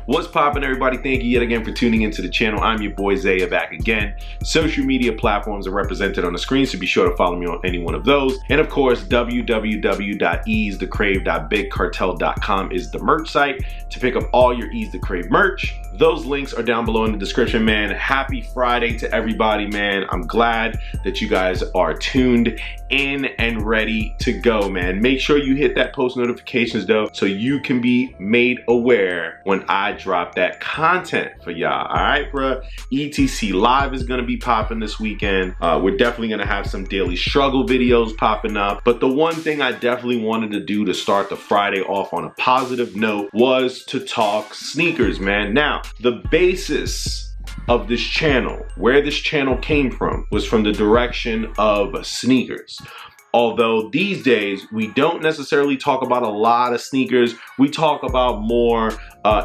What's poppin', everybody? Thank you yet again for tuning into the channel. I'm your boy Zaya back again. Social media platforms are represented on the screen, so be sure to follow me on any one of those. And of course, www.easetocrave.bigcartel.com is the merch site to pick up all your Ease the Crave merch. Those links are down below in the description, man. Happy Friday to everybody, man. I'm glad that you guys are tuned in and ready to go, man. Make sure you hit that post notifications though, so you can be made aware when I drop that content for y'all. All right, bruh. ETC Live is gonna be popping this weekend. We're definitely gonna have some daily struggle videos popping up. But the one thing I definitely wanted to do to start the Friday off on a positive note was to talk sneakers, man. Now, the basis of this channel, where this channel came from, was from the direction of sneakers. Although these days we don't necessarily talk about a lot of sneakers, we talk about more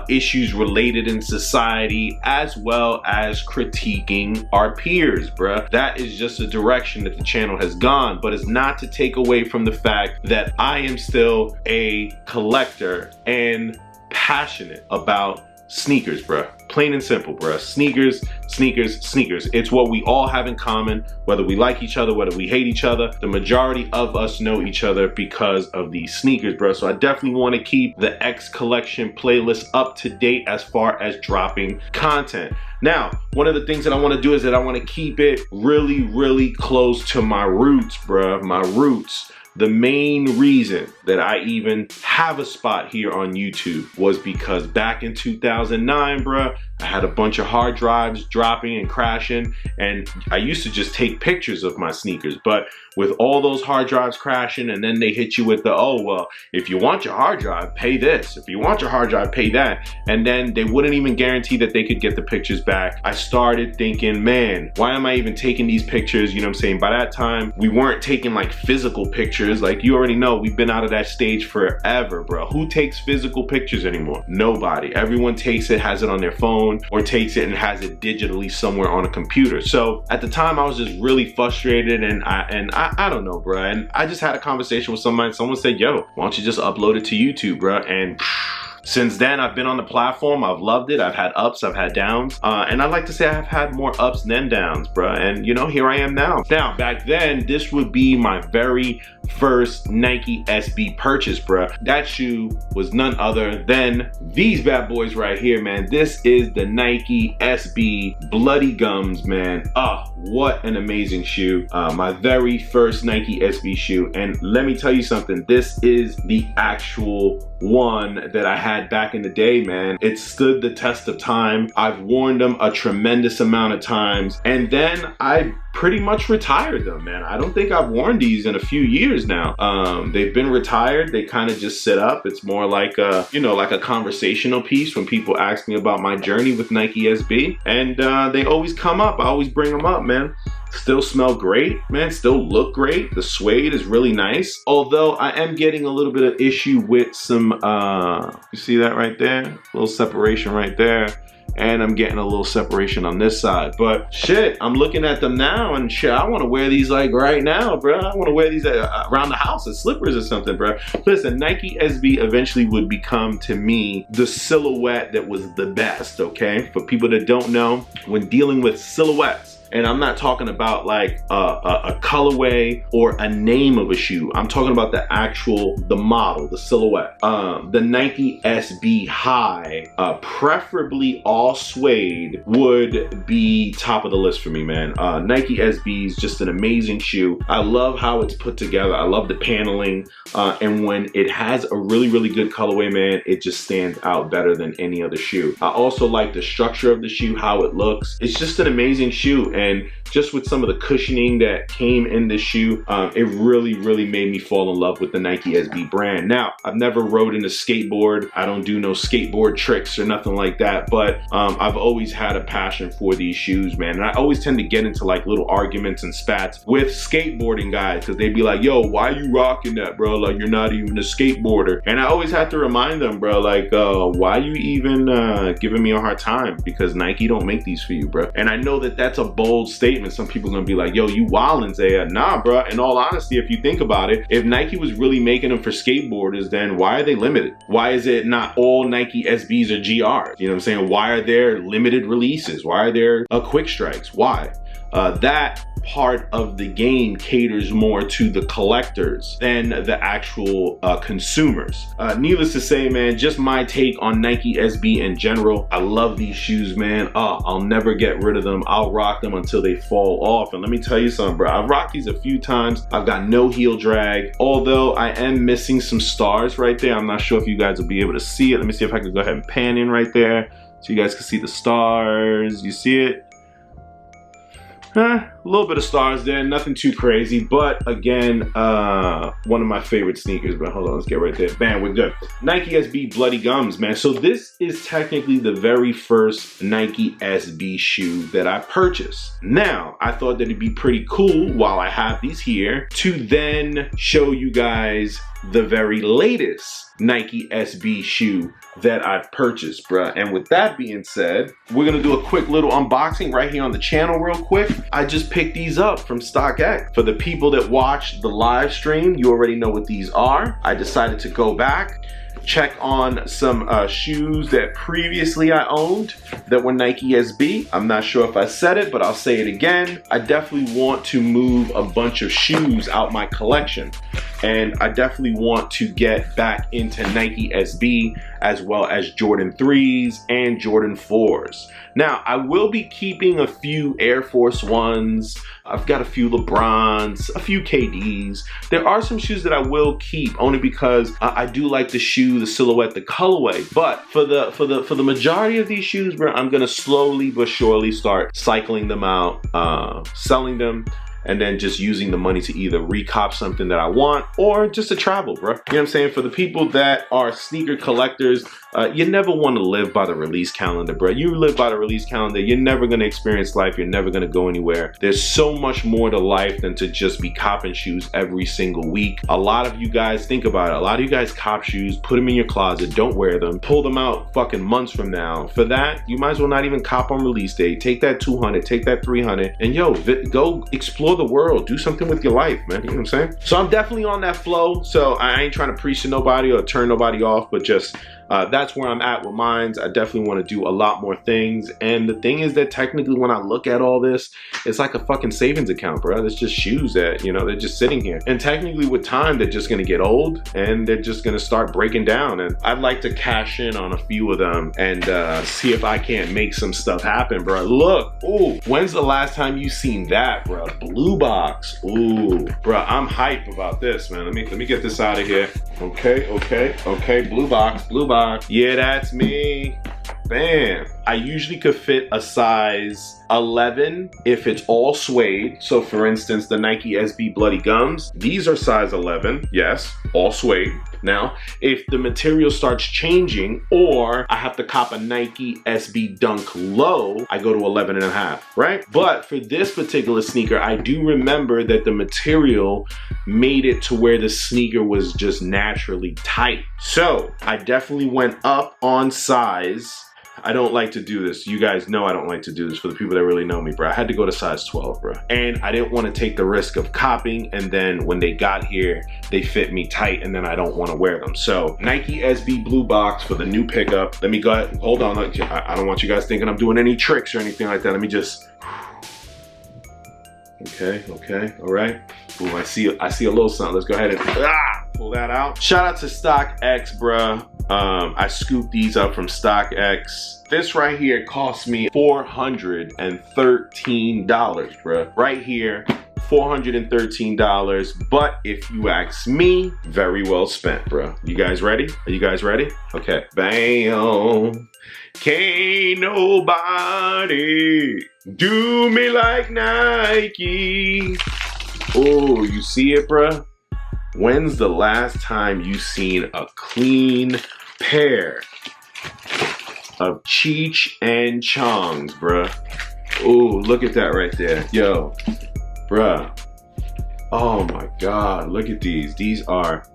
issues related in society, as well as critiquing our peers, bruh. That is just a direction that the channel has gone, but it's not to take away from the fact that I am still a collector and passionate about sneakers, bruh. Plain and simple, bruh. Sneakers, sneakers, sneakers. It's what we all have in common, whether we like each other, whether we hate each other. The majority of us know each other because of these sneakers, bruh. So I definitely want to keep the X Collection playlist up to date as far as dropping content. Now, one of the things that I want to do is that I want to keep it really, really close to my roots, bruh. My roots. The main reason that I even have a spot here on YouTube was because back in 2009, bruh, I had a bunch of hard drives dropping and crashing, and I used to just take pictures of my sneakers. But with all those hard drives crashing, and then they hit you with the, oh, well, if you want your hard drive, pay this. If you want your hard drive, pay that. And then they wouldn't even guarantee that they could get the pictures back. I started thinking, man, why am I even taking these pictures? You know what I'm saying? By that time, we weren't taking like physical pictures. Like, you already know, we've been out of that stage forever, bro. Who takes physical pictures anymore? Nobody. Everyone takes it, has it on their phone, or takes it and has it digitally somewhere on a computer. So at the time, I was just really frustrated, and I don't know, bro. And I just had a conversation with somebody. Someone said, yo, why don't you just upload it to YouTube, bro? And since then, I've been on the platform. I've loved it. I've had ups, I've had downs. And I'd like to say I've had more ups than downs, bruh. And you know, here I am now. Now, back then, this would be my very first Nike SB purchase, bruh. That shoe was none other than these bad boys right here, man. This is the Nike SB Bloody Gums, man. What an amazing shoe. My very first Nike SB shoe. And let me tell you something, this is the actual one that I had back in the day, man. It stood the test of time. I've worn them a tremendous amount of times, and then I pretty much retired them, man. I don't think I've worn these in a few years now. They've been retired. They kind of just sit up. It's more like a, you know, like a conversational piece when people ask me about my journey with Nike SB, and they always come up. I always bring them up, man. Still smell great, man. Still look great. The suede is really nice. Although I am getting a little bit of issue with some, you see that right there? A little separation right there. And I'm getting a little separation on this side. But shit, I'm looking at them now and shit, I want to wear these like right now, bro. I want to wear these around the house as slippers or something, bro. Listen, Nike SB eventually would become, to me, the silhouette that was the best, okay? For people that don't know, when dealing with silhouettes, and I'm not talking about like a colorway or a name of a shoe. I'm talking about the model, the silhouette. The Nike SB High, preferably all suede, would be top of the list for me, man. Nike SB is just an amazing shoe. I love how it's put together. I love the paneling. And when it has a really, really good colorway, man, it just stands out better than any other shoe. I also like the structure of the shoe, how it looks. It's just an amazing shoe. And just with some of the cushioning that came in this shoe, it really, really made me fall in love with the Nike SB brand. Now, I've never rode in a skateboard. I don't do no skateboard tricks or nothing like that, but I've always had a passion for these shoes, man. And I always tend to get into like little arguments and spats with skateboarding guys, because they'd be like, yo, why you rocking that, bro? Like, you're not even a skateboarder. And I always have to remind them, bro, like, why you even giving me a hard time? Because Nike don't make these for you, bro. And I know that that's a bold bold statement. Some people are gonna be like, yo, you wildin', Zaya. Nah, bro. In all honesty, if you think about it, if Nike was really making them for skateboarders, then why are they limited? Why is it not all Nike SBs or GRs? You know what I'm saying? Why are there limited releases? Why are there quick strikes? Why? That part of the game caters more to the collectors than the actual consumers. Needless to say, man, just my take on Nike SB in general. I love these shoes, man. I'll never get rid of them. I'll rock them until they fall off. And let me tell you something, bro. I've rocked these a few times. I've got no heel drag, although I am missing some stars right there. I'm not sure if you guys will be able to see it. Let me see if I can go ahead and pan in right there so you guys can see the stars. You see it? A little bit of stars there, nothing too crazy, but again, one of my favorite sneakers. But hold on, let's get right there. Bam, we're good. Nike SB Bloody Gums, man. So this is technically the very first Nike SB shoe that I purchased. Now, I thought that it'd be pretty cool while I have these here to then show you guys the very latest Nike SB shoe that I've purchased, bruh. And with that being said, we're gonna do a quick little unboxing right here on the channel real quick. I just picked these up from StockX. For the people that watched the live stream, you already know what these are. I decided to go back, check on some shoes that previously I owned that were Nike SB. I'm not sure if I said it, but I'll say it again. I definitely want to move a bunch of shoes out my collection. And I definitely want to get back into Nike SB as well as Jordan 3s and Jordan 4s. Now, I will be keeping a few Air Force Ones. I've got a few LeBrons, a few KDs. There are some shoes that I will keep only because I do like the shoe, the silhouette, the colorway. But for the majority of these shoes, bro, I'm gonna slowly but surely start cycling them out, selling them, and then just using the money to either recop something that I want or just to travel, bro. You know what I'm saying? For the people that are sneaker collectors, you never want to live by the release calendar, bro. You live by the release calendar, you're never gonna experience life, you're never gonna go anywhere. There's so much more to life than to just be copping shoes every single week. A lot of you guys, think about it, a lot of you guys cop shoes, put them in your closet, don't wear them, pull them out fucking months from now. For that, you might as well not even cop on release day. Take that 200, take that 300, and yo, go explore the world, do something with your life, man. You know what I'm saying? So I'm definitely on that flow. So I ain't trying to preach to nobody or turn nobody off, but just that's where I'm at with mines. I definitely want to do a lot more things. And the thing is that technically when I look at all this, it's like a fucking savings account, bro. It's just shoes that, you know, they're just sitting here. And technically with time, they're just going to get old and they're just going to start breaking down. And I'd like to cash in on a few of them and see if I can't make some stuff happen, bro. Look, ooh, when's the last time you seen that, bro? Blue box. Ooh, bro, I'm hype about this, man. Let me get this out of here. Okay, blue box. Yeah, that's me. Bam. I usually could fit a size 11 if it's all suede. So for instance, the Nike SB Bloody Gums, these are size 11. Yes, all suede. Now, if the material starts changing or I have to cop a Nike SB Dunk Low, I go to 11 and a half, right? But for this particular sneaker, I do remember that the material made it to where the sneaker was just naturally tight. So I definitely went up on size. I don't like to do this. You guys know I don't like to do this for the people that really know me, bro. I had to go to size 12, bro. And I didn't want to take the risk of copying, and then when they got here, they fit me tight, and then I don't want to wear them. So Nike SB Blue Box for the new pickup. Let me go ahead, hold on. I don't want you guys thinking I'm doing any tricks or anything like that. Let me just, okay, all right. Ooh, I see a little something. Let's go ahead and pull that out. Shout out to StockX, bruh. I scooped these up from StockX. This right here cost me $413, bruh. Right here, $413. But if you ask me, very well spent, bruh. You guys ready? Are you guys ready? Okay. Bam. Can't nobody do me like Nike. Oh, you see it, bruh? When's the last time you seen a clean pair of Cheech and Chongs, bruh? Oh, look at that right there. Yo, bruh. Oh my God, look at these. These are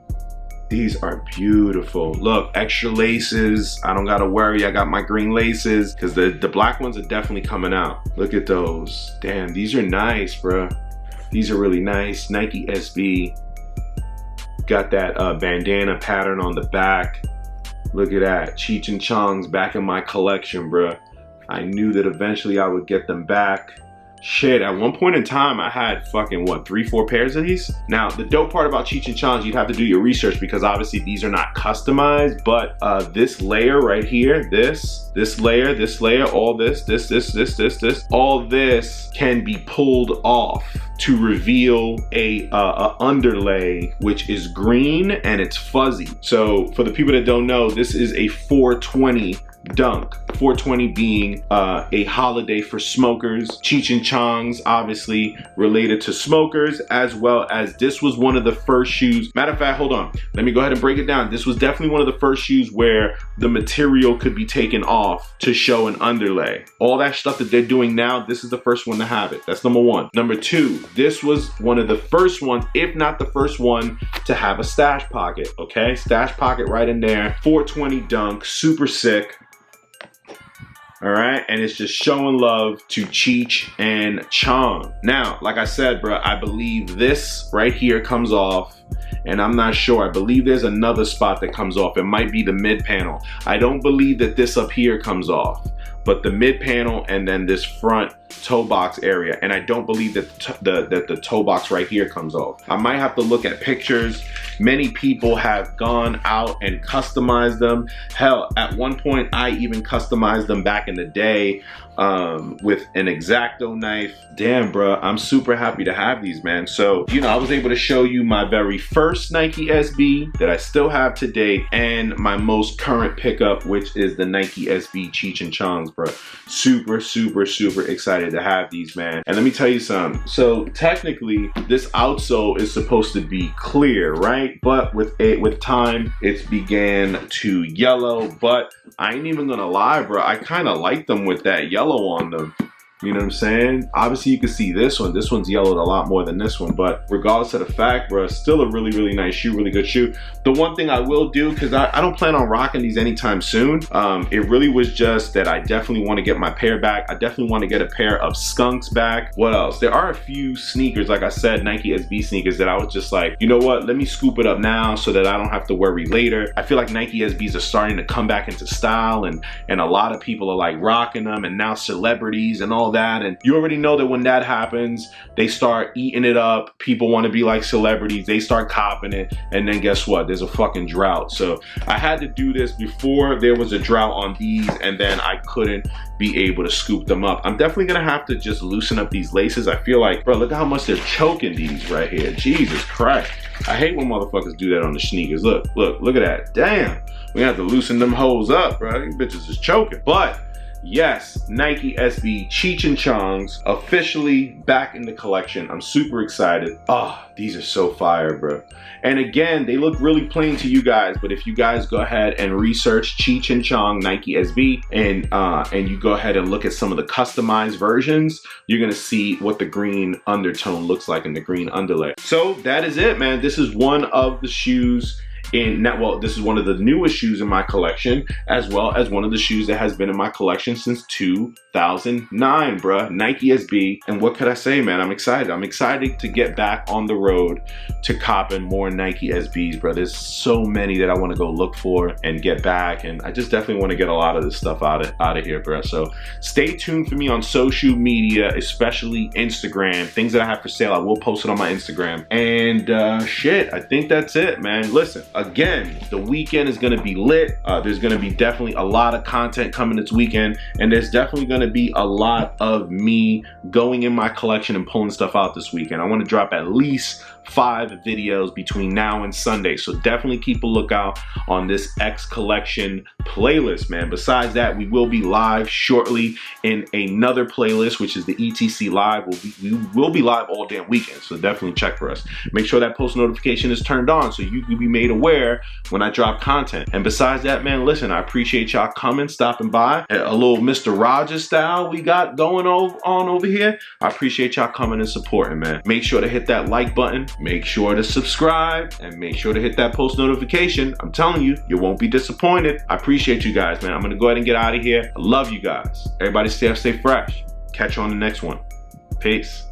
These are beautiful. Look, extra laces. I don't gotta worry. I got my green laces because the black ones are definitely coming out. Look at those. Damn, these are nice, bro. These are really nice. Nike SB. Got that bandana pattern on the back. Look at that. Cheech and Chong's back in my collection, bro. I knew that eventually I would get them back. Shit, at one point in time, I had fucking, what, 3-4 pairs of these? Now, the dope part about Cheech and Chong's, you'd have to do your research because obviously these are not customized, but this layer right here, this layer, all this, all this can be pulled off to reveal a underlay, which is green and it's fuzzy. So for the people that don't know, this is a 420 dunk. 420 being a holiday for smokers. Cheech and Chong's obviously related to smokers, as well as this was one of the first shoes. Matter of fact, hold on. Let me go ahead and break it down. This was definitely one of the first shoes where the material could be taken off to show an underlay. All that stuff that they're doing now, this is the first one to have it. That's number one. Number two, this was one of the first ones, if not the first one, to have a stash pocket, okay? Stash pocket right in there. 420 dunk, super sick. All right, and it's just showing love to Cheech and Chong. Now, like I said, bro, I believe this right here comes off, and I'm not sure. I believe there's another spot that comes off. It might be the mid panel. I don't believe that this up here comes off, but the mid panel and then this front toe box area, and I don't believe that the toe box right here comes off. I might have to look at pictures. Many people have gone out and customized them. Hell, at one point I even customized them back in the day with an X-Acto knife. Damn, bro, I'm super happy to have these, man. So, you know, I was able to show you my very first Nike SB that I still have today, and my most current pickup, which is the Nike SB Cheech and Chong's, bro. Super excited to have these, man. And let me tell you something. So technically, this outsole is supposed to be clear, right? But with time, it's began to yellow. But I ain't even gonna lie, bro. I kind of like them with that yellow on them. You know what I'm saying? Obviously, you can see this one. This one's yellowed a lot more than this one, but regardless of the fact, bro, still a really nice shoe, really good shoe. The one thing I will do, because I don't plan on rocking these anytime soon, it really was just that I definitely want to get my pair back. I definitely want to get a pair of Skunks back. What else? There are a few sneakers, like I said, Nike SB sneakers that I was just like, you know what? Let me scoop it up now so that I don't have to worry later. I feel like Nike SBs are starting to come back into style, and a lot of people are like rocking them, and now celebrities and all that, and you already know that when that happens, they start eating it up. People want to be like celebrities, they start copping it, and then guess what? There's a fucking drought. So I had to do this before there was a drought on these, and then I couldn't be able to scoop them up. I'm definitely gonna have to just loosen up these laces. I feel like, bro, look at how much they're choking these right here. Jesus Christ. I hate when motherfuckers do that on the sneakers. Look at that. Damn. We have to loosen them hoes up, bro. These bitches is choking. But yes, Nike SB Cheech and Chong's officially back in the collection. I'm super excited. Oh, these are so fire, bro. And again, they look really plain to you guys, but if you guys go ahead and research Cheech and Chong Nike SB and you go ahead and look at some of the customized versions, you're gonna see what the green undertone looks like in the green underlay. So that is it, man. This is one of the shoes this is one of the newest shoes in my collection, as well as one of the shoes that has been in my collection since 2009, bruh. Nike SB. And what could I say, man? I'm excited. I'm excited to get back on the road to copping more Nike SBs, bro. There's so many that I want to go look for and get back, and I just definitely want to get a lot of this stuff out of here, bro. So stay tuned for me on social media, especially Instagram. Things that I have for sale, I will post it on my Instagram. And shit, I think that's it, man. Listen, again, the weekend is gonna be lit. There's gonna be definitely a lot of content coming this weekend, and there's definitely gonna be a lot of me going in my collection and pulling stuff out this weekend. I wanna drop at least 5 videos between now and Sunday, so definitely keep a lookout on this X collection playlist, man. Besides that, we will be live shortly in another playlist, which is the ETC Live. We will be live all damn weekend, so definitely check for us. Make sure that post notification is turned on so you can be made aware when I drop content. And besides that, man, listen, I appreciate y'all coming, stopping by. A little Mr. Rogers style we got going on over here. I appreciate y'all coming and supporting, man. Make sure to hit that like button. make sure to subscribe and make sure to hit that post notification. I'm telling you, you won't be disappointed. I appreciate you guys, man. I'm gonna go ahead and get out of here. I love you guys. Everybody stay fresh. Catch you on the next one. Peace.